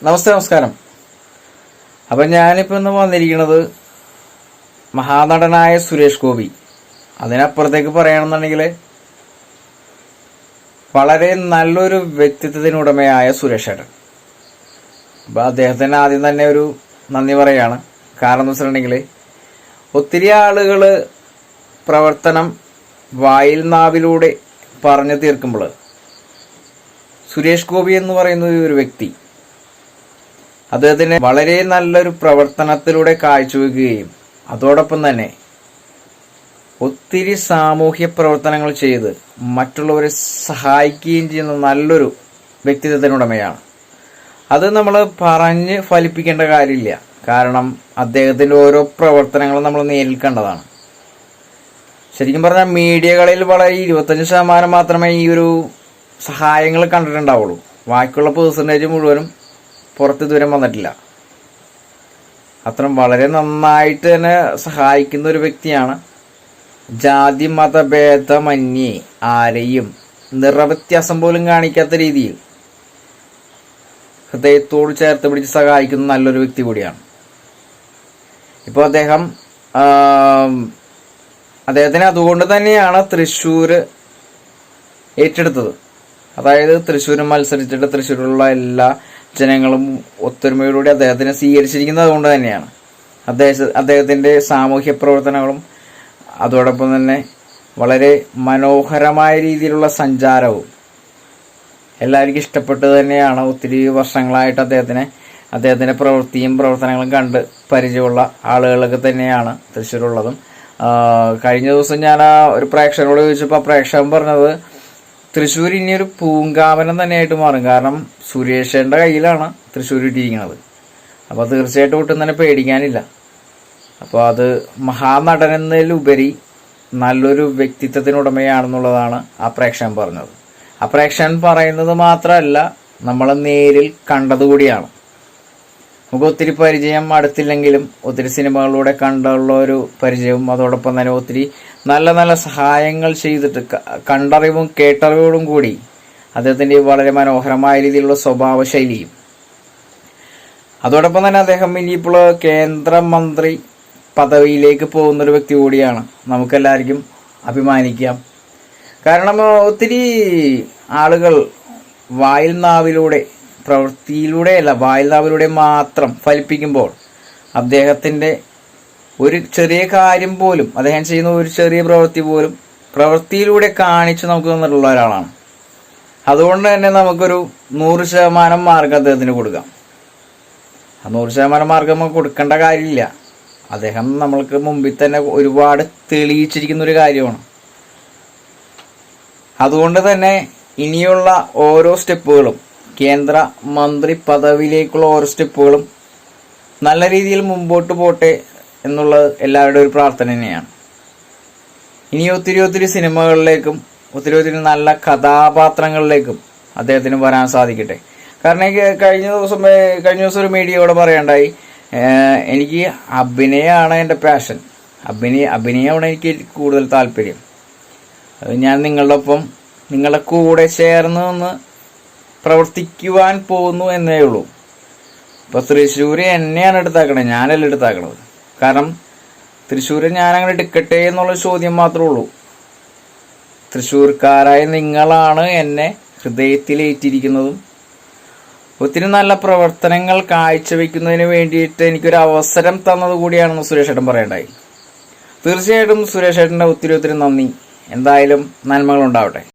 നമസ്കാരം. അപ്പം ഞാനിപ്പോൾ ഇന്ന് വന്നിരിക്കുന്നത് മഹാനടനായ സുരേഷ് ഗോപി. അതിനപ്പുറത്തേക്ക് പറയുകയാണെന്നുണ്ടെങ്കിൽ വളരെ നല്ലൊരു വ്യക്തിത്വത്തിനുടമയായ സുരേഷ് ഏട്ടൻ. അപ്പം അദ്ദേഹത്തിന് ആദ്യം തന്നെ ഒരു നന്ദി പറയുകയാണ്. കാരണം എന്ന് വെച്ചിട്ടുണ്ടെങ്കിൽ ഒത്തിരി ആളുകൾ പ്രവർത്തനം വായിൽ നാവിലൂടെ പറഞ്ഞു തീർക്കുമ്പോൾ സുരേഷ് ഗോപി എന്ന് പറയുന്ന ഒരു വ്യക്തി അദ്ദേഹത്തിന് വളരെ നല്ലൊരു പ്രവർത്തനത്തിലൂടെ കാഴ്ചവെക്കുകയും അതോടൊപ്പം തന്നെ ഒത്തിരി സാമൂഹ്യ പ്രവർത്തനങ്ങൾ ചെയ്ത് മറ്റുള്ളവരെ സഹായിക്കുകയും ചെയ്യുന്ന നല്ലൊരു വ്യക്തിത്വത്തിനുടമയാണ്. അത് നമ്മൾ പറഞ്ഞ് ഫലിപ്പിക്കേണ്ട കാര്യമില്ല. കാരണം അദ്ദേഹത്തിൻ്റെ ഓരോ പ്രവർത്തനങ്ങളും നമ്മൾ നേരിൽ കണ്ടതാണ്. ശരിക്കും പറഞ്ഞാൽ മീഡിയകളിൽ വളരെ 25% മാത്രമേ ഈ ഒരു സഹായങ്ങൾ കണ്ടിട്ടുണ്ടാവുള്ളൂ. ബാക്കിയുള്ള പെർസെൻറ്റേജ് മുഴുവനും പുറത്ത് ഇതുവരെ വന്നിട്ടില്ല. അത്ര വളരെ നന്നായിട്ട് തന്നെ സഹായിക്കുന്ന ഒരു വ്യക്തിയാണ്. ജാതി മതഭേദമന്യേ ആരെയും നിറവ്യത്യാസം പോലും കാണിക്കാത്ത രീതിയിൽ ഹൃദയത്തോട് ചേർത്ത് പിടിച്ച് സഹായിക്കുന്ന നല്ലൊരു വ്യക്തി കൂടിയാണ്. ഇപ്പോൾ അദ്ദേഹത്തിന് അതുകൊണ്ട് തന്നെയാണ് തൃശ്ശൂർ ഏറ്റെടുത്തത്. അതായത് തൃശ്ശൂർ മത്സരിച്ചിട്ട് തൃശ്ശൂരിലുള്ള എല്ലാ ജനങ്ങളും ഒത്തൊരുമയോടുകൂടി അദ്ദേഹത്തിനെ സ്വീകരിച്ചിരിക്കുന്നത് അതുകൊണ്ട് തന്നെയാണ്. അദ്ദേഹത്തിൻ്റെ സാമൂഹ്യ പ്രവർത്തനങ്ങളും അതോടൊപ്പം തന്നെ വളരെ മനോഹരമായ രീതിയിലുള്ള സഞ്ചാരവും എല്ലാവർക്കും ഇഷ്ടപ്പെട്ടത് തന്നെയാണ്. ഒത്തിരി വർഷങ്ങളായിട്ട് അദ്ദേഹത്തിൻ്റെ പ്രവൃത്തിയും പ്രവർത്തനങ്ങളും കണ്ട് പരിചയമുള്ള ആളുകളൊക്കെ തന്നെയാണ് തൃശ്ശൂരുള്ളതും. കഴിഞ്ഞ ദിവസം ഞാൻ ഒരു പ്രേക്ഷകനോട് ചോദിച്ചപ്പോൾ ആ പ്രേക്ഷകൻ പറഞ്ഞത് തൃശ്ശൂർ ഇനിയൊരു പൂങ്കാവനം തന്നെയായിട്ട് മാറും. കാരണം സുരേഷേൻ്റെ കയ്യിലാണ് തൃശ്ശൂർ ഇട്ടിരിക്കുന്നത്. അപ്പോൾ തീർച്ചയായിട്ടും ഒട്ടും തന്നെ പേടിക്കാനില്ല. അപ്പോൾ അത് മഹാനടൻ എന്നതിലുപരി നല്ലൊരു വ്യക്തിത്വത്തിനുടമയാണെന്നുള്ളതാണ് ആ പ്രേക്ഷകൻ പറഞ്ഞത്. ആ പ്രേക്ഷകൻ പറയുന്നത് മാത്രമല്ല, നമ്മൾ നേരിൽ കണ്ടതുകൂടിയാണ്. നമുക്ക് ഒത്തിരി പരിചയം അടുത്തില്ലെങ്കിലും ഒത്തിരി സിനിമകളിലൂടെ കണ്ടുള്ള ഒരു പരിചയവും അതോടൊപ്പം തന്നെ ഒത്തിരി നല്ല നല്ല സഹായങ്ങൾ ചെയ്തിട്ട് കണ്ടറിവും കേട്ടറിവോടും കൂടി അദ്ദേഹത്തിൻ്റെ വളരെ മനോഹരമായ രീതിയിലുള്ള സ്വഭാവ ശൈലിയും അതോടൊപ്പം തന്നെ അദ്ദേഹം ഇനിയിപ്പോൾ കേന്ദ്രമന്ത്രി പദവിയിലേക്ക് പോകുന്നൊരു വ്യക്തി കൂടിയാണ്. നമുക്കെല്ലാവർക്കും അഭിമാനിക്കാം. കാരണം ഒത്തിരി ആളുകൾ വായിൽ നാവിലൂടെ പ്രവൃത്തിയിലൂടെയല്ല വായിൽ നാവിലൂടെ മാത്രം ഫലിപ്പിക്കുമ്പോൾ അദ്ദേഹത്തിൻ്റെ ഒരു ചെറിയ കാര്യം പോലും അദ്ദേഹം ചെയ്യുന്ന ഒരു ചെറിയ പ്രവൃത്തി പോലും പ്രവൃത്തിയിലൂടെ കാണിച്ച് നമുക്ക് തന്നിട്ടുള്ള ഒരാളാണ്. അതുകൊണ്ട് തന്നെ നമുക്കൊരു 100% മാർക്ക് അദ്ദേഹത്തിന് കൊടുക്കാം. ആ 100% മാർക്ക് നമുക്ക് കൊടുക്കേണ്ട കാര്യമില്ല. അദ്ദേഹം നമ്മൾക്ക് മുമ്പിൽ തന്നെ ഒരുപാട് തെളിയിച്ചിരിക്കുന്ന ഒരു കാര്യമാണ്. അതുകൊണ്ട് തന്നെ ഇനിയുള്ള ഓരോ സ്റ്റെപ്പുകളും കേന്ദ്ര മന്ത്രി പദവിയിലേക്കുള്ള ഓരോ സ്റ്റെപ്പുകളും നല്ല രീതിയിൽ മുമ്പോട്ട് പോട്ടെ എന്നുള്ളത് എല്ലാവരുടെയും ഒരു പ്രാർത്ഥന തന്നെയാണ്. ഇനി ഒത്തിരി സിനിമകളിലേക്കും ഒത്തിരി നല്ല കഥാപാത്രങ്ങളിലേക്കും അദ്ദേഹത്തിന് വരാൻ സാധിക്കട്ടെ. കാരണം കഴിഞ്ഞ ദിവസം ഒരു മീഡിയയോട് പറയണ്ടായി, എനിക്ക് അഭിനയമാണ് എൻ്റെ പാഷൻ, അഭിനയമാണ് എനിക്ക് കൂടുതൽ താല്പര്യം. അത് ഞാൻ നിങ്ങളുടെ കൂടെ ചേർന്ന് നിന്ന് പ്രവർത്തിക്കുവാൻ പോകുന്നു എന്നേ ഉള്ളൂ. ഇപ്പോൾ തൃശ്ശൂർ എന്നെയാണ് എടുത്താക്കണത്, ഞാനല്ല എടുത്താക്കണത്. കാരണം തൃശ്ശൂർ ഞാനങ്ങനെ എടുക്കട്ടെ എന്നുള്ള ചോദ്യം മാത്രമേ ഉള്ളൂ. തൃശ്ശൂർക്കാരായ നിങ്ങളാണ് എന്നെ ഹൃദയത്തിലേറ്റിരിക്കുന്നതും ഒത്തിരി നല്ല പ്രവർത്തനങ്ങൾ കാഴ്ചവെക്കുന്നതിന് വേണ്ടിയിട്ട് എനിക്കൊരു അവസരം തന്നത് കൂടിയാണെന്ന് സുരേഷ് ഏട്ടൻ പറയണ്ടായി. തീർച്ചയായിട്ടും സുരേഷ് ഏട്ടൻ്റെ ഒത്തിരി നന്ദി. എന്തായാലും നന്മകളുണ്ടാവട്ടെ.